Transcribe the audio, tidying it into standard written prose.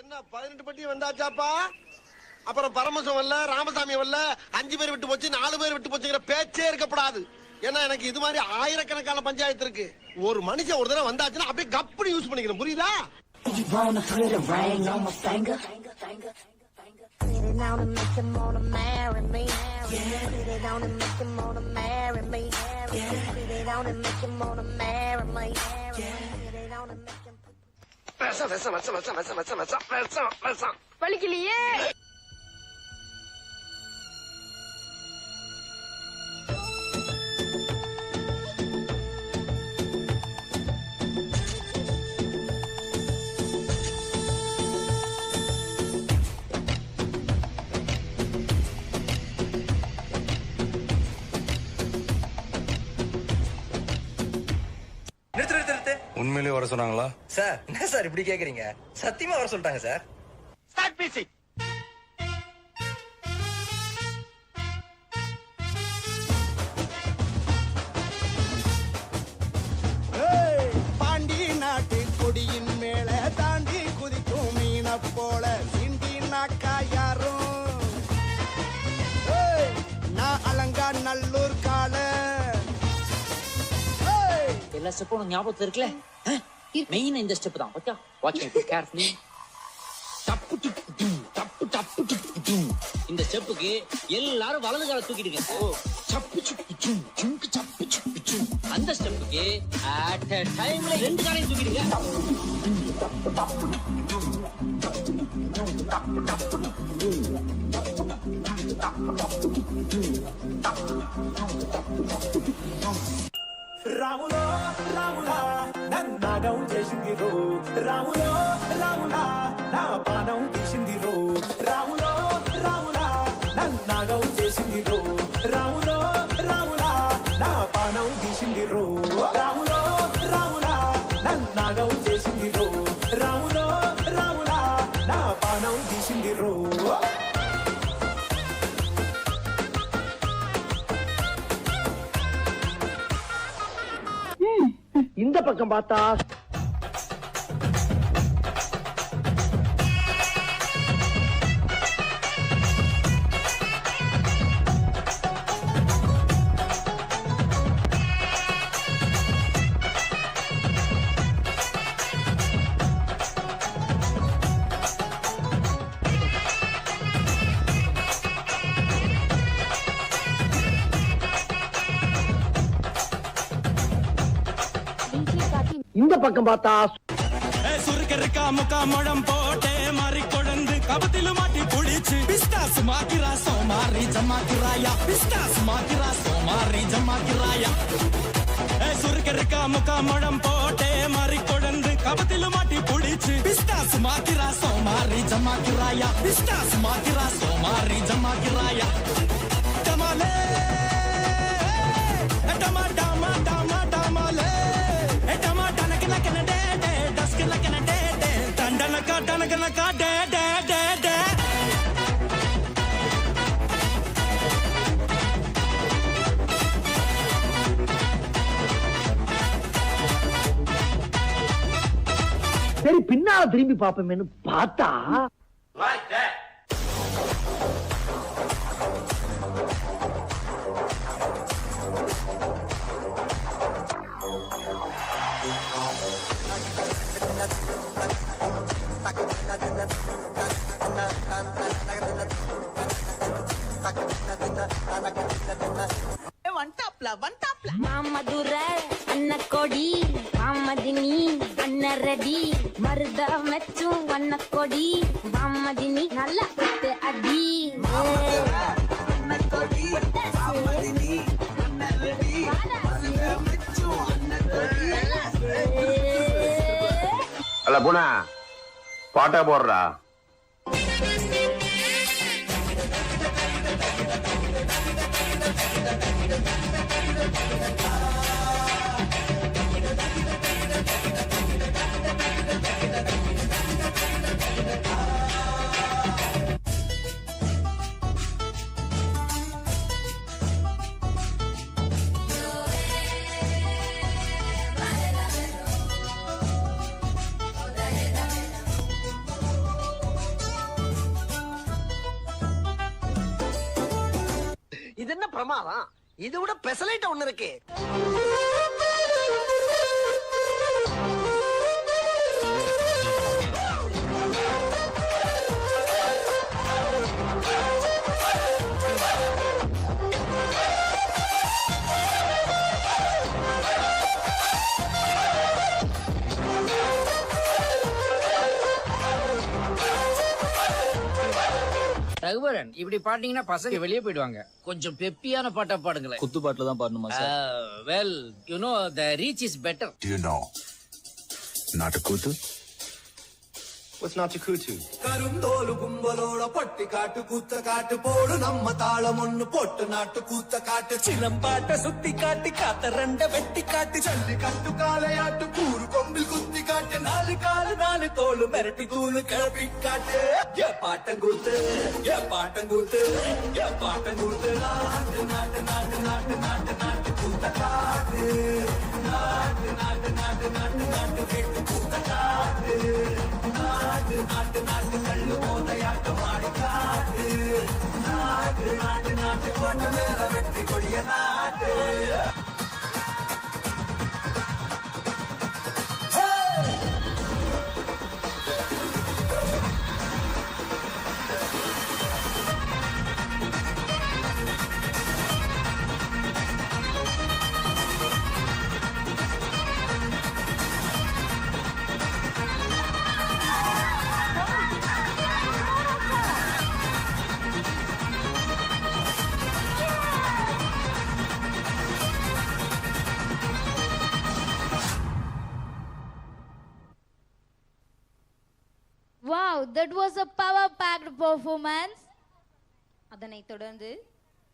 என்ன 18 பட்டி வந்தாச்சாப்பா? அப்புறம் பரமசம் வரல, ராமசாமி வரல, 5 பேர் விட்டு போச்சு, 4 பேர் விட்டு போச்சுங்கிற பேச்சே இருக்கப்படாது. ஏன்னா எனக்கு இது மாதிரி ஆயிரக்கணக்கான பஞ்சாயத்து இருக்கு. ஒரு மனுஷன் ஒரு தடவை வந்தாச்சுன்னா அப்படியே கப்புனு யூஸ் பண்ணிக்கணும், புரியுதா? வலிக்கலையே. உண்மையிலேயே வர சொன்னாங்களா சார்? என்ன சார் இப்படி கேக்குறீங்க? சத்தியமா வர சொல்லிட்டாங்க சார். Start music. பாண்டி நாட்டு கொடியின் மேல தாண்டி குதிக்கும் மீன போல சிண்டி நாக்கா யாரும் நான் அலங்கா நல்லூர் கால எல்லா ஸ்டெப்பும் உனக்கு ஞாபகத்துல இருக்குல்ல? மெயின் இந்த ஸ்டெப் தான். Okay, watch me carefully. டப்பு டிப்பு டும், டப்பு டப்பு டிப்பு டும். இந்த ஸ்டெப்புக்கு எல்லாரும் வலது கால தூக்கிடுங்க. ஓ, சப்பு சுப்பு டும், சுங்கு சப்பு சுப்பு டும். அந்த ஸ்டெப்புக்கு அட் a டைம்ல 2 காலையும் தூக்கிடுங்க. రాములో రాములా నన్నాగం చేసిందిరో, రాములో రాములా నా పానం తీసిందిరో, రాములో రాములా నన్నాగం చేసిందిరో, రాములో రాములా నా పానం తీసిందిరో, రాములో రాములా నన్నాగం చేసిందిరో, రాములో రాములా నా పానం తీసిందిరో. இந்த பக்கம் பார்த்தா இந்த பக்கம் பார்த்தா சுருக்கருக்கா முக்கா முழம் போட்டே மாறி கொழுந்து கபத்தில மாட்டி புடிச்சு பிஸ்டாஸ் மாக்கிரா சோமாரி ஜமாக்கிராயா, பிஸ்டாஸ் மாக்கிரா சோமாரி ஜமாக்கிராயா. சுருக்கருக்கா முக்கா முழம் போட்டே மாறி கொழுந்து கபத்தில மாட்டி புடிச்சு பிஸ்டாஸ் மாக்கிரா சோமாரி ஜமாக்கிராயா, பிஸ்டாஸ் மாக்கிரா சோமாரி ஜமாக்கிராயா. டமாலே டமா டமா டமா டமாலே டமா டனக்கன கனடே டஸ்கன கனடே டண்டனக்கா டனக்கனக்கா டே டே டே டே. சரி பின்னால திரும்பி பாப்போமேன்னு பார்த்தா மாமதுர அண்ண கொடி மாமதினி அண்ண ரெடி மருத மெச்சும் வண்ண கொடி மாமதினி நல்ல விட்டு அடி. அல்ல பூனா பாட்டா போடுறா. பிரமாதம். இது விட பெசலைட் ஒண்ணு இருக்கு. ரகுவரன், இப்படி பாட்டீங்கன்னா பசங்க வெளியே போயிடுவாங்க. கொஞ்சம் பெப்பியான பாட்டா பாடுங்களேன். குத்து பாட்டுல தான் பாடணுமா sir? Well, you know the reach is better. Do you know Natakutu? What's Natakutu? கருந்தோலு கும்பலோட பட்டி காட்டு கூத்த காட்டு போடு நம்ம தாளம் ஒண்ணு போட்டு நாட்டு கூத்த காட்டு சிலம்பாட்ட சுத்தி காட்டி காத்த ரெண்ட வெட்டி காட்டி ஜல்லி கட்டு காளையாட்டு கூறு கொம்பில் குத்தி காட்டு நாலு காலு நாலு தோளு மிரட்டி தூளு கிளப்பி காட்டு ஏ பாட்டங்கூத்து ஏ பாட்டங்கூத்து ஏ பாட்டங்கூத்து நாட்டு நாட்டு நாட்டு நாட்டு நாட்டு நாட்டு கூத்த காட்டு நாட்டு நாட்டு நாட்டு நாட்டு நாட்டு வீட்டு கூத்த காட்டு நாட்டு நாட்டு நாட்டு கள்ளு போதையாட்டு மாடி காட்டு நாட்டு நாட்டு நாட்டு கோட்டை மேல வெற்றி கொடிய நாட்டு Wow, that was a power packed performance. அதனைத் தொடர்ந்து